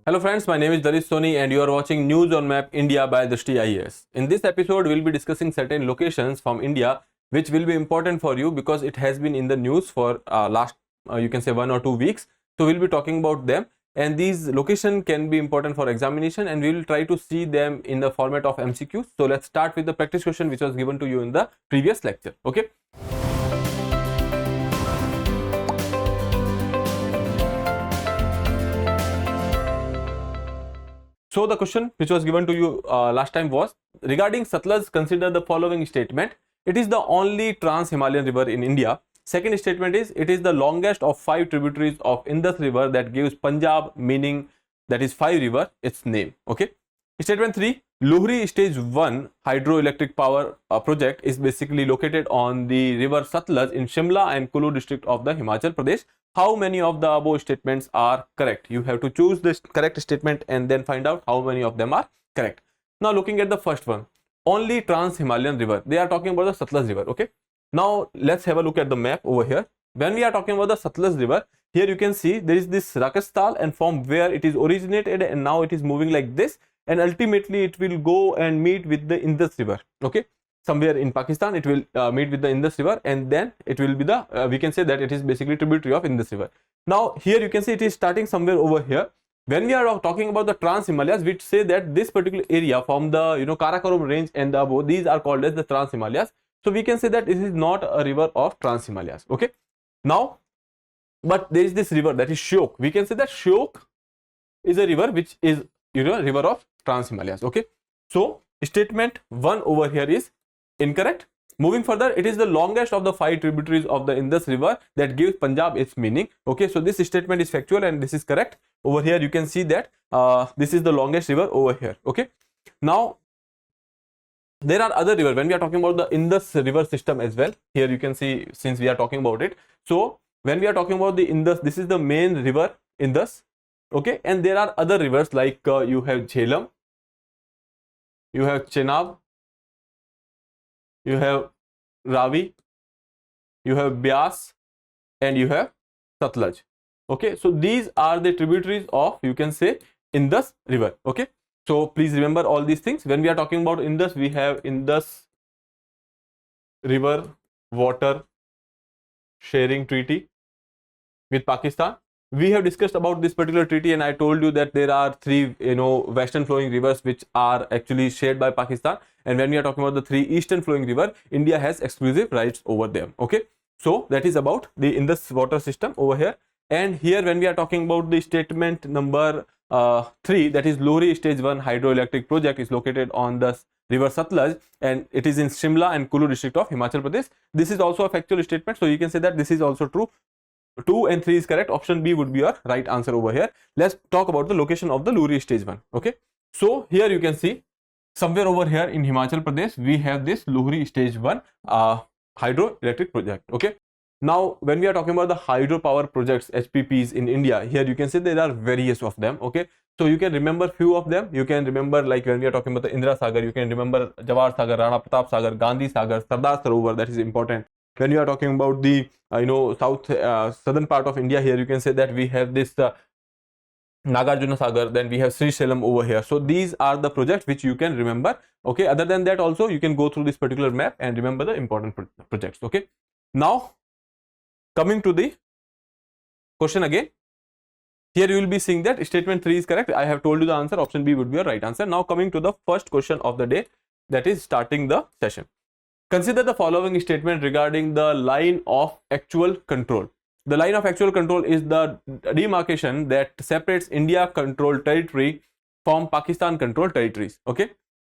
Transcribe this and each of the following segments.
Hello friends, my name is Soni and you are watching News on Map India by Drishti IAS. In this episode, we will be discussing certain locations from India which will be important for you because it has been in the news for last you can say 1 or 2 weeks. So we will be talking about them, and these locations can be important for examination, and we will try to see them in the format of MCQ. So let's start with the practice question which was given to you in the previous lecture. Okay. So the question which was given to you last time was regarding Satluj, consider the following statement. It is the only trans-Himalayan river in India. Second statement is it is the longest of 5 tributaries of Indus river that gives Punjab meaning, that is 5 river, its name. Okay. Statement 3, Lohri stage 1 hydroelectric power project is basically located on the river Satluj in Shimla and Kulu district of the Himachal Pradesh. How many of the above statements are correct? You have to choose this correct statement and then find out how many of them are correct. Now looking at the first one, only trans-Himalayan river. They are talking about the Satluj river. Okay. Now let's have a look at the map over here. When we are talking about the Satluj river, here you can see there is this Rakastal, and from where it is originated and now it is moving like this, and ultimately it will go and meet with the Indus river. Okay. Somewhere in Pakistan it will meet with the Indus river, and then it will be the we can say that it is basically tributary of Indus river. Now here you can see it is starting somewhere over here. When we are talking about the Trans-Himalayas, we say that this particular area from the Karakoram range and the above, these are called as the Trans-Himalayas. So we can say that this is not a river of Trans-Himalayas. Okay. Now, but there is this river, that is Shyok. We can say that Shyok is a river which is river of Trans-Himalayas. Okay. So statement 1 over here is incorrect. Moving further, it is the longest of the 5 tributaries of the Indus river that gives Punjab its meaning. Okay, so this statement is factual and this is correct. Over here you can see that this is the longest river over here. Okay. Now there are other rivers when we are talking about the Indus river system as well. Here you can see, since we are talking about it, so when we are talking about the Indus, this is the main river Indus. Okay, and there are other rivers like you have Jhelum, you have Chenab, you have Ravi, you have Byas, and you have Satluj. Okay, so these are the tributaries of, you can say, Indus river. Okay, so please remember all these things. When we are talking about Indus, we have Indus river water sharing treaty with Pakistan. We have discussed about this particular treaty, and I told you that there are 3 western flowing rivers which are actually shared by Pakistan, and when we are talking about the 3 eastern flowing river, India has exclusive rights over them. Okay, so that is about the Indus water system over here. And here when we are talking about the statement number 3, that is Lohri stage 1 hydroelectric project is located on the river Satluj, and it is in Shimla and Kulu district of Himachal Pradesh. This is also a factual statement, so you can say that this is also true. 2 and 3 is correct. Option B would be your right answer over here. Let's talk about the location of the Lohri stage 1. Okay, so here you can see somewhere over here in Himachal Pradesh we have this Lohri stage 1 hydroelectric project. Okay, now when we are talking about the hydropower projects, HPPs in India, here you can see there are various of them. Okay, so you can remember few of them. You can remember, like when we are talking about the Indira Sagar, you can remember Jawahar Sagar, Rana Pratap Sagar, Gandhi Sagar, Sardar Sarovar, that is important. When you are talking about the southern part of India, here you can say that we have this Nagarjuna Sagar, then we have Sri Srisalam over here. So these are the projects which you can remember. Okay, other than that also you can go through this particular map and remember the important projects. Okay, now coming to the question again, here you will be seeing that statement 3 is correct. I have told you the answer. Option B would be your right answer. Now coming to the first question of the day, that is starting the session. Consider the following statement regarding the line of actual control. The line of actual control is the demarcation that separates India controlled territory from Pakistan controlled territories. Okay,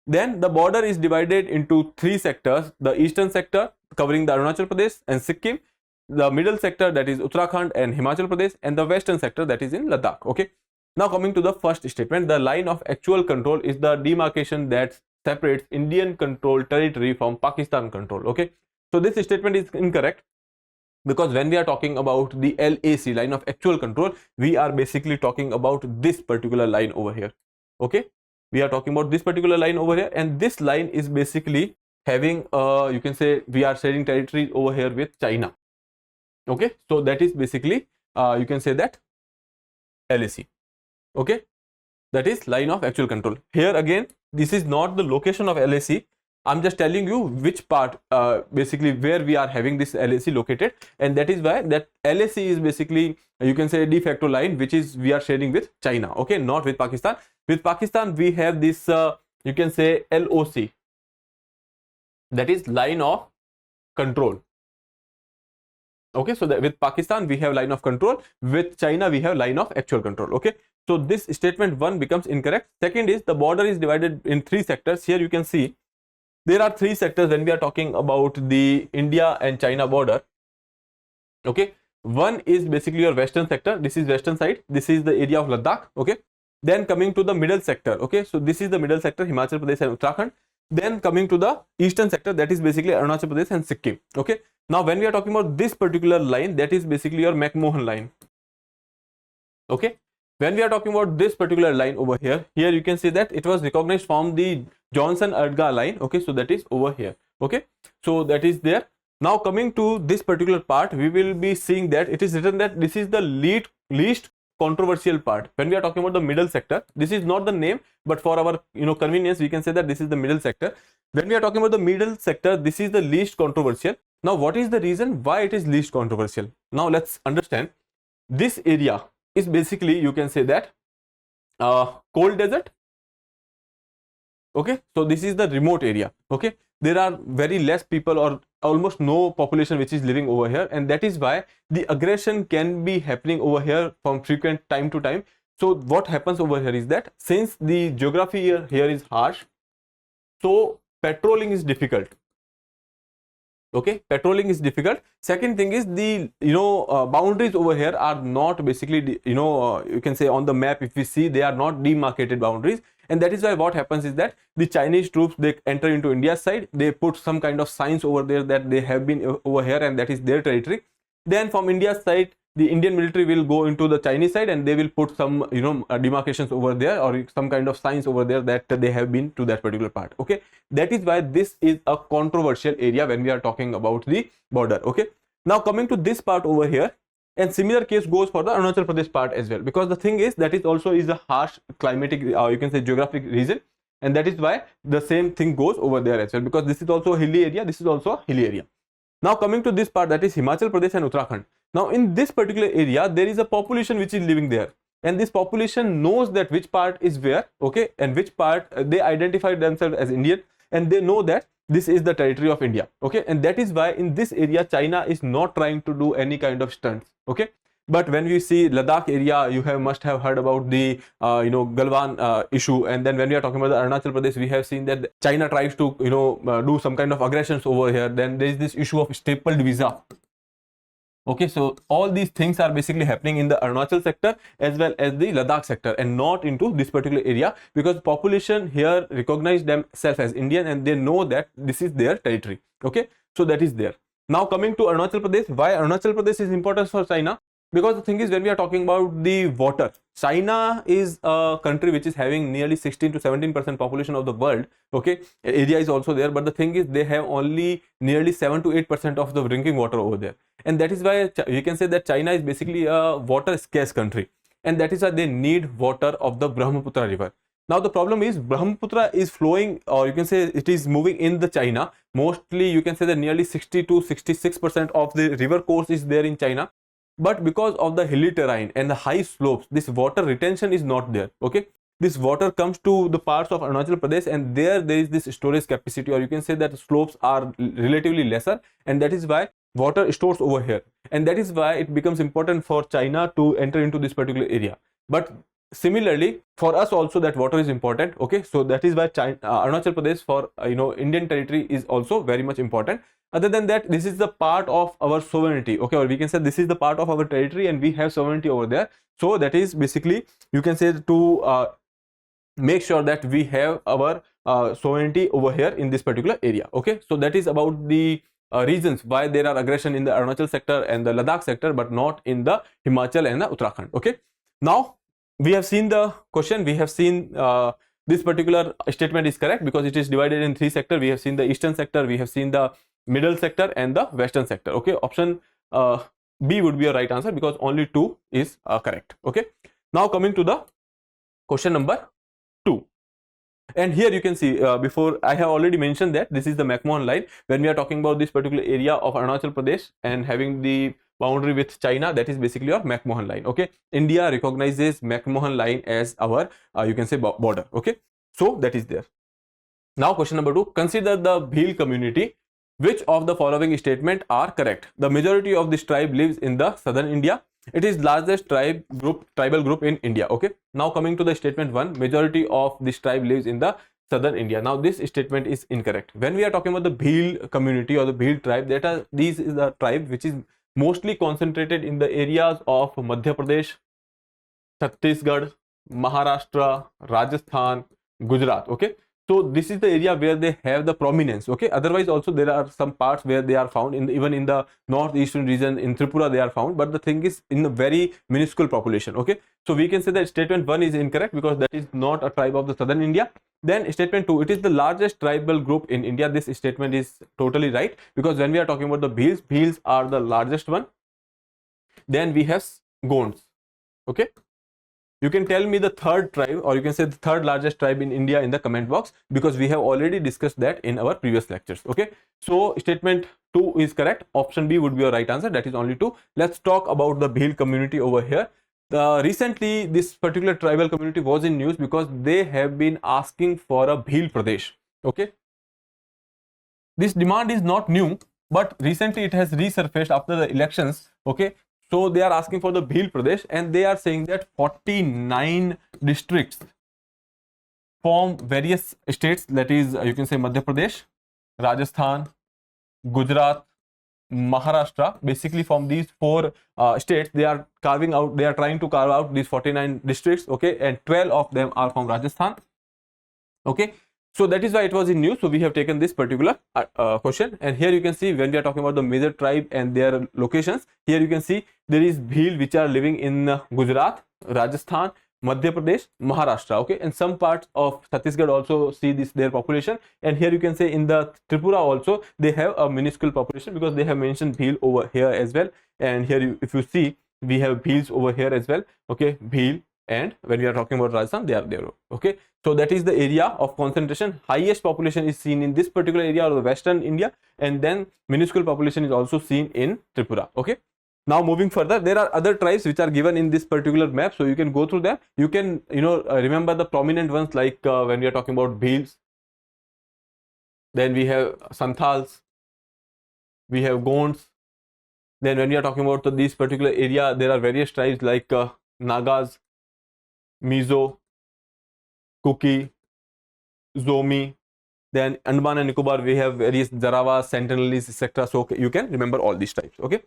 then the border is divided into 3 sectors: the eastern sector covering the Arunachal Pradesh and Sikkim, the middle sector, that is Uttarakhand and Himachal Pradesh, and the western sector, that is in Ladakh. Okay, now coming to the first statement, the line of actual control is the demarcation that separates Indian controlled territory from Pakistan control. Okay, so this statement is incorrect, because when we are talking about the LAC, line of actual control, we are basically talking about this particular line over here. Okay, we are talking about this particular line over here, and this line is basically having you can say we are sharing territory over here with China. Okay, so that is basically you can say that LAC. Okay, that is line of actual control. Here again, this is not the location of LAC. I'm just telling you which part, basically where we are having this LAC located, and that is why that LAC is basically, you can say, de facto line which is we are sharing with China, okay, not with Pakistan. With Pakistan we have this, you can say, LOC, that is line of control. Okay, so that with Pakistan we have line of control, with China we have line of actual control. Okay, so this statement 1 becomes incorrect. Second is the border is divided in 3 sectors. Here you can see there are 3 sectors when we are talking about the India and China border. Okay, one is basically your western sector. This is western side. This is the area of Ladakh. Okay, then coming to the middle sector. Okay, so this is the middle sector, Himachal Pradesh and Uttarakhand. Then coming to the eastern sector, that is basically Arunachal Pradesh and Sikkim. Okay, now when we are talking about this particular line, that is basically your McMahon line. Okay, when we are talking about this particular line over here, here you can see that it was recognized from the Johnson-Erdga line. Okay, so that is over here. Okay, so that is there. Now coming to this particular part, we will be seeing that it is written that this is the least controversial part. When we are talking about the middle sector, this is not the name, but for our convenience, we can say that this is the middle sector. When we are talking about the middle sector, this is the least controversial. Now what is the reason why it is least controversial? Now let's understand. This area is basically, you can say that, cold desert. Okay, so this is the remote area. Okay, there are very less people or almost no population which is living over here, and that is why the aggression can be happening over here from frequent time to time. So what happens over here is that since the geography here is harsh, so patrolling is difficult. Okay, patrolling is difficult. Second thing is the boundaries over here are not basically you can say on the map. If we see, they are not demarcated boundaries, and that is why what happens is that the Chinese troops, they enter into India's side, they put some kind of signs over there that they have been over here and that is their territory. Then from India's side, the Indian military will go into the Chinese side and they will put some demarcations over there or some kind of signs over there that they have been to that particular part. Okay, that is why this is a controversial area when we are talking about the border. Okay, now coming to this part over here, and similar case goes for the Arunachal Pradesh part as well, because the thing is that is also is a harsh climatic, you can say, geographic region, and that is why the same thing goes over there as well, because this is also a hilly area, this is also a hilly area. Now coming to this part, that is Himachal Pradesh and Uttarakhand. Now in this particular area there is a population which is living there, and this population knows that which part is where. Okay, and which part they identify themselves as Indian, and they know that this is the territory of India. Okay, and that is why in this area China is not trying to do any kind of stunts. Okay, but when we see Ladakh area, you must have heard about the Galwan issue, and then when we are talking about the Arunachal Pradesh, we have seen that China tries to do some kind of aggressions over here. Then there is this issue of stapled visa. Okay, so all these things are basically happening in the Arunachal sector as well as the Ladakh sector, and not into this particular area, because population here recognize themselves as Indian and they know that this is their territory. Okay, so that is there. Now coming to Arunachal Pradesh, why Arunachal Pradesh is important for China? Because the thing is, when we are talking about the water, China is a country which is having nearly 16 to 17% population of the world. Okay, area is also there, but the thing is they have only nearly 7 to 8% of the drinking water over there, and that is why you can say that China is basically a water scarce country, and that is why they need water of the Brahmaputra river. Now the problem is Brahmaputra is flowing, or you can say it is moving in the China. Mostly you can say that nearly 60 to 66% of the river course is there in China. But because of the hilly terrain and the high slopes, this water retention is not there. Okay, this water comes to the parts of Arunachal Pradesh, and there is this storage capacity, or you can say that the slopes are relatively lesser, and that is why water stores over here, and that is why it becomes important for China to enter into this particular area. But similarly for us also that water is important. Okay, so that is why Arunachal Pradesh for Indian territory is also very much important. Other than that, this is the part of our sovereignty. Okay, or we can say this is the part of our territory and we have sovereignty over there. So that is basically, you can say, to make sure that we have our sovereignty over here in this particular area. Okay, so that is about the reasons why there are aggression in the Arunachal sector and the Ladakh sector, but not in the Himachal and the Uttarakhand. Okay, now we have seen the question, we have seen this particular statement is correct because it is divided in 3 sectors. We have seen the eastern sector, we have seen the middle sector and the western sector. Okay, option B would be a right answer because only 2 is correct. Okay, now coming to the Question number 2. And here you can see, before I have already mentioned that this is the McMahon line. When we are talking about this particular area of Arunachal Pradesh and having the boundary with China, that is basically your McMahon line. Okay, India recognizes McMahon line as our you can say border. Okay, so that is there. Now question number 2, consider the Bhil community. Which of the following statement are correct? The majority of this tribe lives in the southern India. It is largest tribal group in India. Okay, now coming to the statement 1, majority of this tribe lives in the southern India. Now this statement is incorrect. When we are talking about the Bhil community or the Bhil tribe, these is the tribe which is mostly concentrated in the areas of Madhya Pradesh, Chhattisgarh, Maharashtra, Rajasthan, Gujarat. Okay, so this is the area where they have the prominence. Okay, otherwise also there are some parts where they are found in even in the northeastern region, in Tripura they are found, but the thing is in a very minuscule population. Okay, so we can say that statement 1 is incorrect because that is not a tribe of the southern India. Then statement 2, it is the largest tribal group in India. This statement is totally right because when we are talking about the Bhils are the largest one. Then we have Gonds. Okay, you can tell me the third tribe, or you can say the third largest tribe in India in the comment box, because we have already discussed that in our previous lectures. Okay, so statement 2 is correct. Option B would be your right answer. That is only 2. Let's talk about the Bhil community over here. Recently this particular tribal community was in news because they have been asking for a Bhil Pradesh. Okay, this demand is not new, but recently it has resurfaced after the elections. Okay, so they are asking for the Bhil Pradesh, and they are saying that 49 districts from various states, that is you can say Madhya Pradesh, Rajasthan, Gujarat, Maharashtra, basically from these 4 states they are trying to carve out these 49 districts. Okay, and 12 of them are from Rajasthan. Okay, so that is why it was in news. So we have taken this particular question, and here you can see when we are talking about the major tribe and their locations, here you can see there is Bhil which are living in Gujarat, Rajasthan, Madhya Pradesh, Maharashtra. Okay, and some parts of Chhattisgarh also see their population, and here you can say in the Tripura also they have a minuscule population because they have mentioned Bhil over here as well. And here if you see, we have Bhils over here as well. Okay, Bhil, and when we are talking about Rajasthan, they are there. Okay, so that is the area of concentration. Highest population is seen in this particular area of the western India, and then minuscule population is also seen in Tripura. Okay, now moving further, there are other tribes which are given in this particular map, so you can go through them. You can remember the prominent ones, like when we are talking about Bhils, then we have Santhals, we have Gonds. Then when we are talking about this particular area, there are various tribes like Nagas, Mizo, Kuki, Zomi. Then Andaman and Nicobar, we have various Jarawas, Sentinelese, etc. So you can remember all these types. Okay,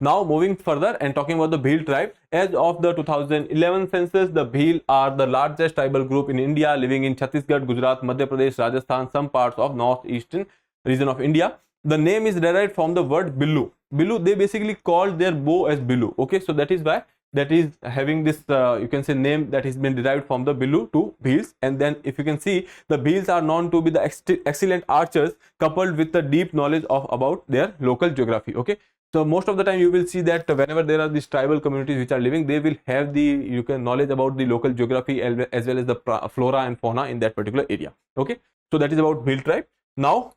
now moving further and talking about the Bhil tribe, as of the 2011 census, the Bhil are the largest tribal group in India, living in Chhattisgarh, Gujarat, Madhya Pradesh, Rajasthan, some parts of northeastern region of India. The name is derived from the word Billu. Billu, they basically called their bow as Billu. Okay, so that is why that is having this you can say name that has been derived from the Billu to Bhils. And then if you can see, the Bhils are known to be the excellent archers, coupled with the deep knowledge about their local geography. Okay, so most of the time you will see that whenever there are these tribal communities which are living, they will have the knowledge about the local geography as well as the flora and fauna in that particular area. Okay, so that is about Bhil tribe. Now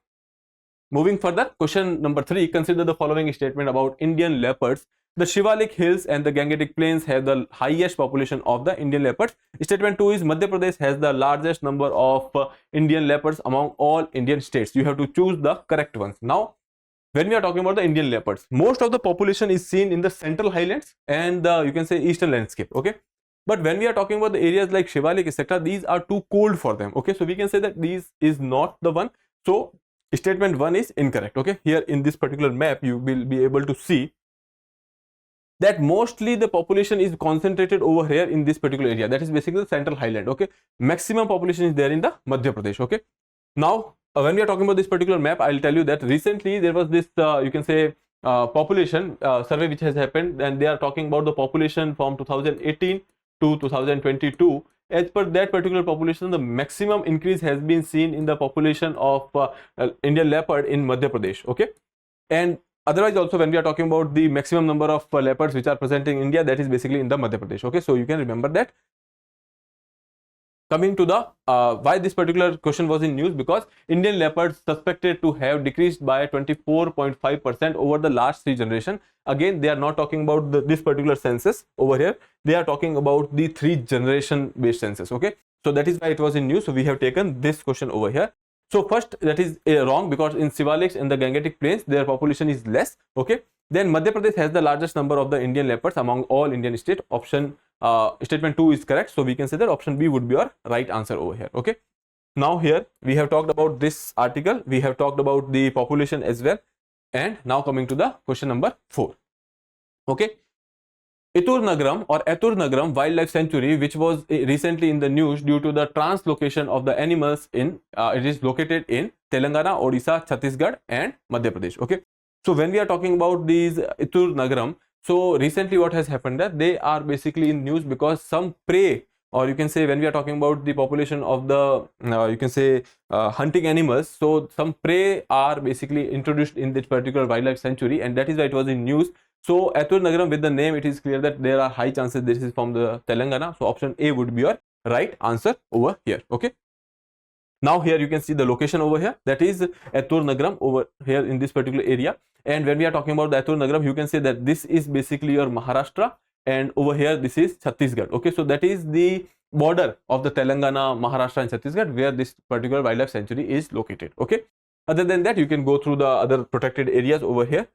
moving further, question number 3, consider the following statement about Indian leopards. The Shivalik Hills and the Gangetic Plains have the highest population of the Indian leopards. Statement 2 is Madhya Pradesh has the largest number of Indian leopards among all Indian states. You have to choose the correct ones. Now, when we are talking about the Indian leopards, most of the population is seen in the central highlands and the you can say eastern landscape. Okay, but when we are talking about the areas like Shivalik, etc., these are too cold for them. Okay, so we can say that these is not the one. So statement 1 is incorrect. Okay, here in this particular map you will be able to see that mostly the population is concentrated over here in this particular area, that is basically the central highland. Okay, maximum population is there in the Madhya Pradesh. Okay, now when we are talking about this particular map, I'll tell you that recently there was this you can say population survey which has happened, and they are talking about the population from 2018 to 2022. As per that particular population, the maximum increase has been seen in the population of Indian leopard in Madhya Pradesh. Okay, and otherwise also when we are talking about the maximum number of leopards which are present in India, that is basically in the Madhya Pradesh. Okay, so you can remember that. coming to the why this particular question was in news, because Indian leopards suspected to have decreased by 24.5% over the last 3 generations. Again, they are not talking about this particular census over here. They are talking about the 3 generation based census. Okay, so that is why it was in news. So we have taken this question over here. So first, that is wrong, because in Sivalik and the Gangetic Plains their population is less. Okay, then Madhya Pradesh has the largest number of the Indian leopards among all Indian states. Option statement 2 is correct. So we can say that option B would be our right answer over here. Okay, now here we have talked about this article, we have talked about the population as well, and now coming to the question number 4. Okay, Itur Nagaram or Etur Nagaram Wildlife Sanctuary, which was recently in the news due to the translocation of the animals in it is located in Telangana, Odisha, Chhattisgarh and Madhya Pradesh. Okay, so when we are talking about these Itur Nagaram, so recently what has happened that they are basically in news because some prey, or you can say when we are talking about the population of the you can say hunting animals, so some prey are basically introduced in this particular wildlife sanctuary, and that is why it was in news. So Etur Nagaram, with the name, it is clear that there are high chances this is from the Telangana. So option A would be your right answer over here. Okay, now here you can see the location over here, that is Etur Nagaram over here in this particular area. And when we are talking about the Etur Nagaram, you can say that this is basically your Maharashtra, and over here this is Chhattisgarh. Okay, so that is the border of the Telangana, Maharashtra and Chhattisgarh where this particular wildlife sanctuary is located. Okay, other than that you can go through the other protected areas over here.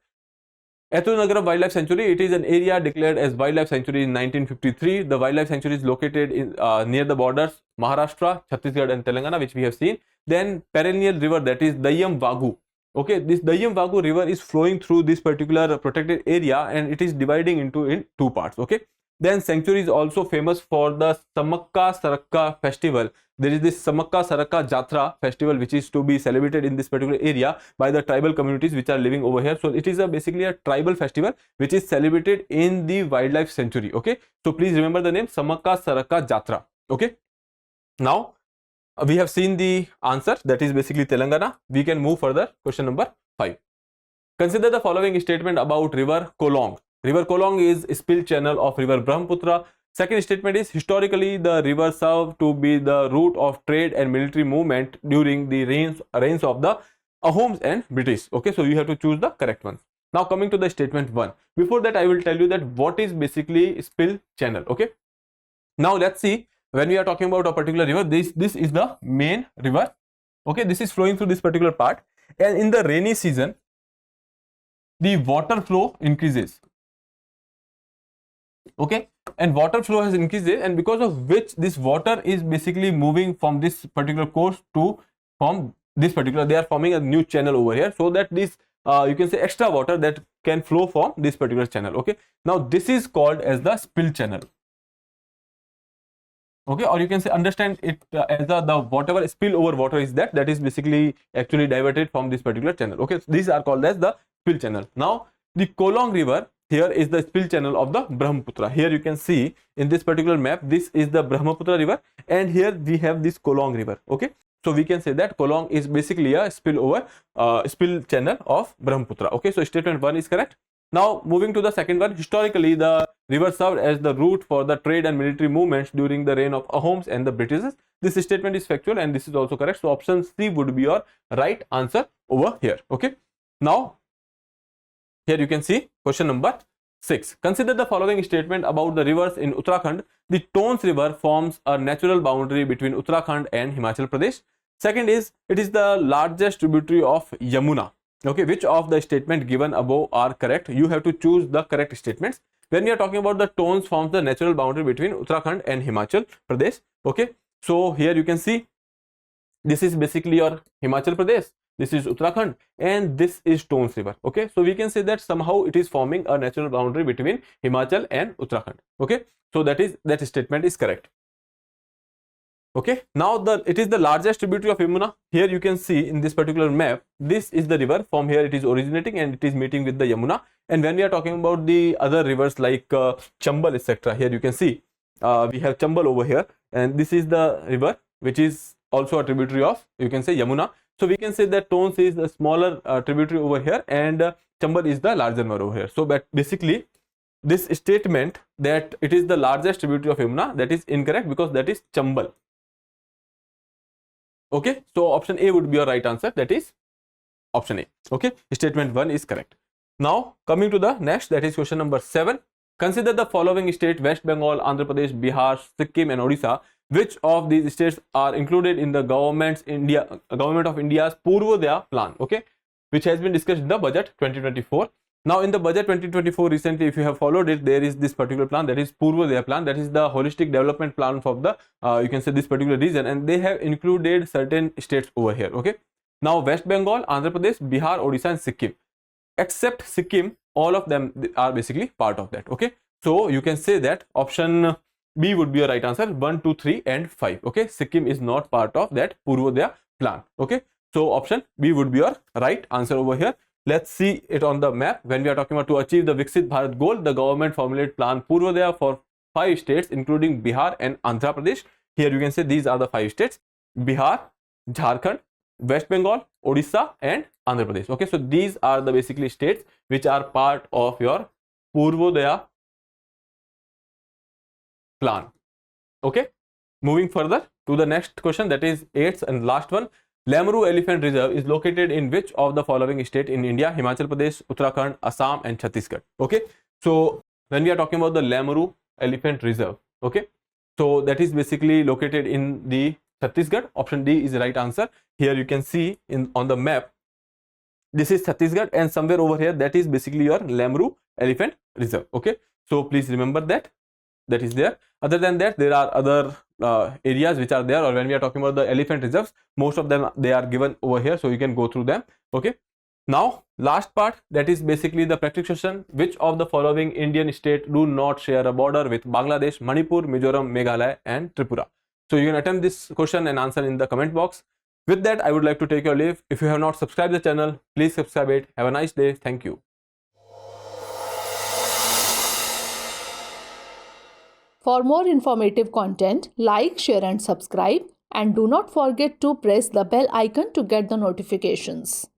Etur Nagaram Wildlife Sanctuary, it is an area declared as wildlife sanctuary in 1953. The wildlife sanctuary is located in near the borders Maharashtra, Chhattisgarh and Telangana, which we have seen. Then perennial river, that is Dayam Vagu. Okay, this Dayam Vagu river is flowing through this particular protected area and it is dividing into in 2 parts. Okay, then sanctuary is also famous for the Samakka Sarakka festival. There is this Samakka Sarakka Jatra festival which is to be celebrated in this particular area by the tribal communities which are living over here. So it is basically a tribal festival which is celebrated in the wildlife sanctuary. Okay, so please remember the name Samakka Sarakka Jatra. Okay, now we have seen the answer, that is basically Telangana. We can move further. Question number 5. Consider the following statement about river Kolong. River Kolong is a spill channel of river Brahmaputra. Second statement is historically the river served to be the route of trade and military movement during the reigns of the Ahoms and British. Okay, so you have to choose the correct one. Now coming to the statement 1. Before that, I will tell you that what is basically spill channel. Okay, now let's see. When we are talking about a particular river, this is the main river. Okay, this is flowing through this particular part, and in the rainy season the water flow increases. Okay, and water flow has increased, and because of which this water is basically moving from this particular course to from this particular, they are forming a new channel over here, so that this you can say extra water that can flow from this particular channel. Okay, now this is called as the spill channel. Okay, or you can say understand it as the whatever spill over water is that is basically actually diverted from this particular channel. Okay, so these are called as the spill channel. Now the Kolong river here is the spill channel of the Brahmaputra. Here you can see in this particular map, this is the Brahmaputra river, and here we have this Kolong river. Okay, so we can say that Kolong is basically a spill channel of Brahmaputra. Okay, so statement 1 is correct. Now moving to the second one, historically the river served as the route for the trade and military movements during the reign of Ahoms and the Britishers. This statement is factual and this is also correct. So option C would be your right answer over here. Okay, now here you can see question number 6. Consider the following statement about the rivers in Uttarakhand. The Tons river forms a natural boundary between Uttarakhand and Himachal Pradesh. Second is, it is the largest tributary of Yamuna. Okay, which of the statement given above are correct? You have to choose the correct statements. When we are talking about the Tons forms the natural boundary between Uttarakhand and Himachal Pradesh. Okay, so here you can see this is basically your Himachal Pradesh, this is Uttarakhand, and this is Tons river. Okay, so we can say that somehow it is forming a natural boundary between Himachal and Uttarakhand. Okay, so that statement is correct. Okay, now it is the largest tributary of Yamuna. Here you can see in this particular map, this is the river. From here it is originating and it is meeting with the Yamuna. And when we are talking about the other rivers like Chambal etc., here you can see we have Chambal over here, and this is the river which is also a tributary of, you can say, Yamuna. So we can say that Tons is the smaller tributary over here, and Chambal is the larger one over here. So but basically this statement that it is the largest tributary of Yamuna, that is incorrect, because that is Chambal. Okay, so option A would be your right answer, that is option A. Okay, statement 1 is correct. Now coming to the next, that is question number 7. Consider the following state: West Bengal, Andhra Pradesh, Bihar, Sikkim and Odisha. Which of these states are included in the government of India's Purvodaya plan? Okay, which has been discussed in the budget 2024. Now in the budget 2024 recently, if you have followed it, there is this particular plan, that is Purvodaya plan, that is the holistic development plan for the you can say this particular region, and they have included certain states over here. Okay, now West Bengal, Andhra Pradesh, Bihar, Odisha and Sikkim. Except Sikkim, all of them are basically part of that. Okay, so you can say that option B would be your right answer. 1, 2, 3 and 5. Okay, Sikkim is not part of that Purvodaya plan. Okay, so option B would be your right answer over here. Let's see it on the map. When we are talking about to achieve the Viksit Bharat goal, the government formulated plan Purvodaya for 5 states including Bihar and Andhra Pradesh. Here you can say these are the 5 states: Bihar, Jharkhand, West Bengal, Odisha and Andhra Pradesh. Okay, so these are the basically states which are part of your Purvodaya plan. Okay, moving further to the next question, that is 8th and last one. Lemuru Elephant Reserve is located in which of the following state in India? Himachal Pradesh, Uttarakhand, Assam and Chhattisgarh. Okay, so when we are talking about the Lemuru Elephant Reserve, okay, so that is basically located in the Chhattisgarh. Option D is the right answer. Here you can see on the map, this is Chhattisgarh, and somewhere over here that is basically your Lemuru Elephant Reserve. Okay, so please remember that is there. Other than that, there are other areas which are there, or when we are talking about the elephant reserves, most of them they are given over here, so you can go through them. Okay, now last part, that is basically the practice question. Which of the following Indian state do not share a border with Bangladesh, Manipur, Mizoram, Meghalaya and Tripura? So you can attempt this question and answer in the comment box. With that, I would like to take your leave. If you have not subscribed the channel, please subscribe it. Have a nice day. Thank you. For more informative content, like, share and subscribe, and do not forget to press the bell icon to get the notifications.